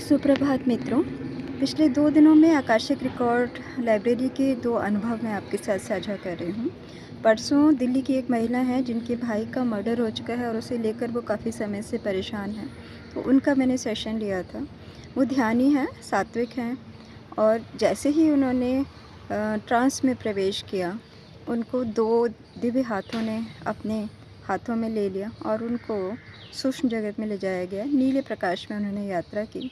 सुप्रभात मित्रों। पिछले 2 दिनों में आकाशिक रिकॉर्ड लाइब्रेरी के 2 अनुभव मैं आपके साथ साझा कर रही हूँ। परसों दिल्ली की एक महिला है जिनके भाई का मर्डर हो चुका है और उसे लेकर वो काफ़ी समय से परेशान हैं। तो उनका मैंने सेशन लिया था। वो ध्यानी हैं, सात्विक हैं और जैसे ही उन्होंने ट्रांस में प्रवेश किया, उनको 2 दिव्य हाथों ने अपने हाथों में ले लिया और उनको सूक्ष्म जगत में ले जाया गया। नीले प्रकाश में उन्होंने यात्रा की।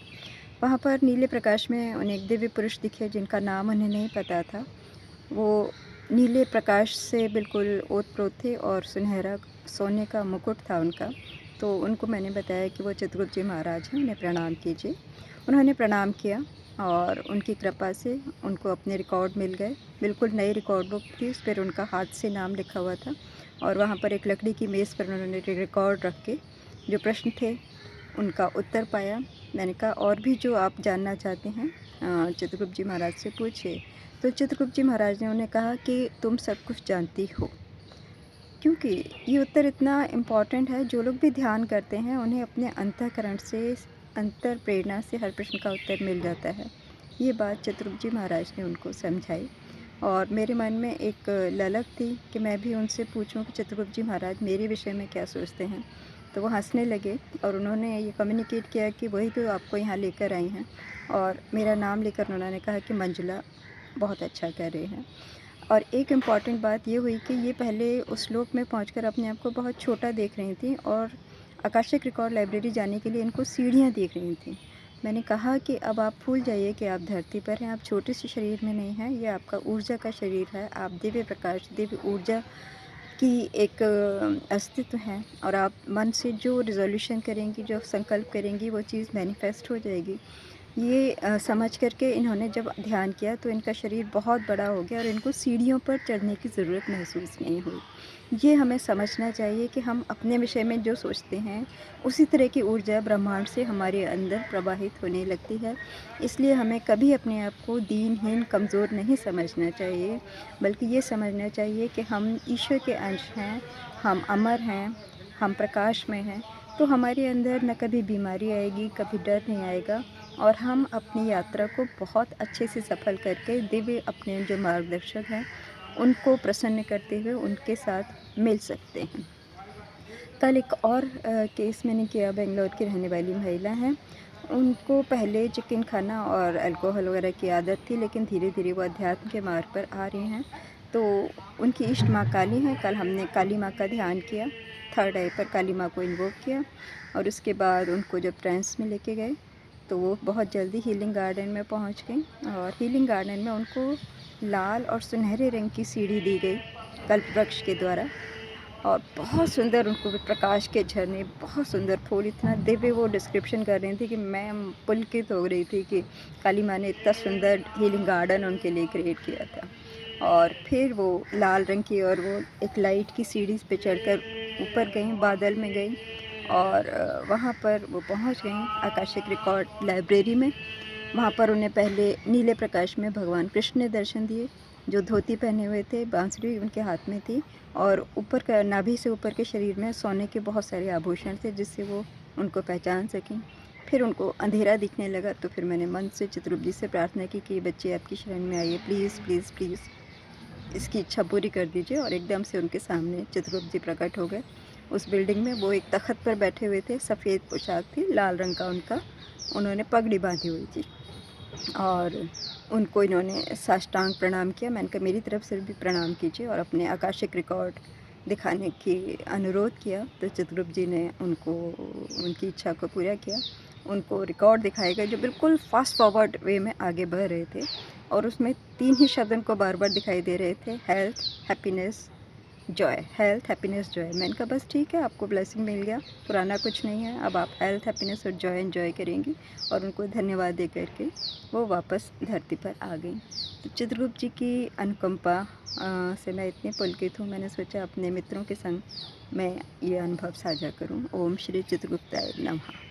वहाँ पर नीले प्रकाश में उन्हें एक दिव्य पुरुष दिखे जिनका नाम उन्हें नहीं पता था। वो नीले प्रकाश से बिल्कुल ओत-प्रोत थे और सुनहरा सोने का मुकुट था उनका। तो उनको मैंने बताया कि वो चित्रगुप्त जी महाराज हैं, उन्हें प्रणाम कीजिए। उन्होंने प्रणाम किया और उनकी कृपा से उनको अपने रिकॉर्ड मिल गए। बिल्कुल नई रिकॉर्ड बुक थी, उस पर उनका हाथ से नाम लिखा हुआ था और वहाँ पर एक लकड़ी की मेज़ पर उन्होंने रिकॉर्ड रख के जो प्रश्न थे उनका उत्तर पाया। मैंने कहा और भी जो आप जानना चाहते हैं चित्रगुप्त जी महाराज से पूछिए। तो चित्रगुप्त जी महाराज ने उन्हें कहा कि तुम सब कुछ जानती हो। क्योंकि ये उत्तर इतना इम्पॉर्टेंट है, जो लोग भी ध्यान करते हैं उन्हें अपने अंतःकरण से, अंतर प्रेरणा से हर प्रश्न का उत्तर मिल जाता है। ये बात चित्रगुप्त जी महाराज ने उनको समझाई और मेरे मन में एक ललक थी कि मैं भी उनसे पूछूं कि चित्रगुप्त जी महाराज मेरे विषय में क्या सोचते हैं। तो वो हंसने लगे और उन्होंने ये कम्युनिकेट किया कि वही तो आपको यहाँ लेकर आई हैं और मेरा नाम लेकर उन्होंने कहा कि मंजुला बहुत अच्छा कर रहे हैं। और एक इम्पॉर्टेंट बात ये हुई कि ये पहले उस श्लोक में पहुंचकर अपने आप को बहुत छोटा देख रही थी और आकाशिक रिकॉर्ड लाइब्रेरी जाने के लिए इनको सीढ़ियाँ देख रही थी। मैंने कहा कि अब आप भूल जाइए कि आप धरती पर हैं, आप छोटे से शरीर में नहीं हैं, ये आपका ऊर्जा का शरीर है। आप दिव्य प्रकाश, दिव्य ऊर्जा की एक अस्तित्व है और आप मन से जो रिज़ोल्यूशन करेंगी, जो संकल्प करेंगी, वो चीज़ मैनिफेस्ट हो जाएगी। ये समझ कर के इन्होंने जब ध्यान किया तो इनका शरीर बहुत बड़ा हो गया और इनको सीढ़ियों पर चढ़ने की ज़रूरत महसूस नहीं हुई। ये हमें समझना चाहिए कि हम अपने विषय में जो सोचते हैं, उसी तरह की ऊर्जा ब्रह्मांड से हमारे अंदर प्रवाहित होने लगती है। इसलिए हमें कभी अपने आप को दीनहीन, कमज़ोर नहीं समझना चाहिए, बल्कि ये समझना चाहिए कि हम ईश्वर के अंश हैं, हम अमर हैं, हम प्रकाश में हैं। तो हमारे अंदर न कभी बीमारी आएगी, कभी डर नहीं आएगा और हम अपनी यात्रा को बहुत अच्छे से सफल करके दिव्य अपने जो मार्गदर्शक हैं उनको प्रसन्न करते हुए उनके साथ मिल सकते हैं। कल एक और केस मैंने किया। बेंगलोर की रहने वाली महिला हैं। उनको पहले चिकन खाना और अल्कोहल वगैरह की आदत थी, लेकिन धीरे-धीरे वो अध्यात्म के मार्ग पर आ रही हैं। तो उनकी इष्ट माँ काली हैं। कल हमने काली माँ का ध्यान किया, थर्ड आई पर काली माँ को इन्वोक किया और उसके बाद उनको जब ट्रांस में लेके गए तो वो बहुत जल्दी हीलिंग गार्डन में पहुंच गई और हीलिंग गार्डन में उनको लाल और सुनहरे रंग की सीढ़ी दी गई कल्प वृक्ष के द्वारा और बहुत सुंदर उनको प्रकाश के झरने, बहुत सुंदर फूल, इतना दिव्य वो डिस्क्रिप्शन कर रही थी कि मैं पुलकित हो रही थी कि काली माँ ने इतना सुंदर हीलिंग गार्डन उनके लिए क्रिएट किया था। और फिर वो लाल रंग की और वो एक लाइट की सीढ़ी पे चढ़कर ऊपर गई, बादल में गई और वहाँ पर वो पहुँच गई आकाशिक रिकॉर्ड लाइब्रेरी में। वहाँ पर उन्हें पहले नीले प्रकाश में भगवान कृष्ण ने दर्शन दिए, जो धोती पहने हुए थे, बांसुरी उनके हाथ में थी और ऊपर का नाभि से ऊपर के शरीर में सोने के बहुत सारे आभूषण थे जिससे वो उनको पहचान सकें। फिर उनको अंधेरा दिखने लगा तो फिर मैंने मन से चित्रगुप्त जी से प्रार्थना की कि बच्चे आपकी शरण में आइए, प्लीज़ प्लीज़ प्लीज़ इसकी इच्छा पूरी कर दीजिए। और एकदम से उनके सामने चित्रगुप्त जी प्रकट हो गए। उस बिल्डिंग में वो एक तख़्त पर बैठे हुए थे, सफ़ेद पोशाक थी, लाल रंग का उनका, उन्होंने पगड़ी बांधी हुई थी और उनको इन्होंने साष्टांग प्रणाम किया। मैंने कहा मेरी तरफ से भी प्रणाम कीजिए और अपने आकाशिक रिकॉर्ड दिखाने की अनुरोध किया। तो चित्रगुप्त जी ने उनको उनकी इच्छा को पूरा किया। उनको रिकॉर्ड दिखाए गए जो बिल्कुल फास्ट फॉरवर्ड वे में आगे बढ़ रहे थे और उसमें 3 ही शब्द उनको बार-बार दिखाई दे रहे थे, health, happiness, Joy. Health, happiness, Joy. मैंने कहा बस ठीक है, आपको ब्लेसिंग मिल गया, पुराना कुछ नहीं है, अब आप हेल्थ, हैप्पीनेस और जॉय एंजॉय करेंगी। और उनको धन्यवाद दे करके वो वापस धरती पर आ गई। तो चित्रगुप्त जी की अनुकंपा से मैं इतनी पुलकित हूँ, मैंने सोचा अपने मित्रों के संग मैं ये अनुभव साझा करूँ। ओम श्री चित्रगुप्ताय नमः।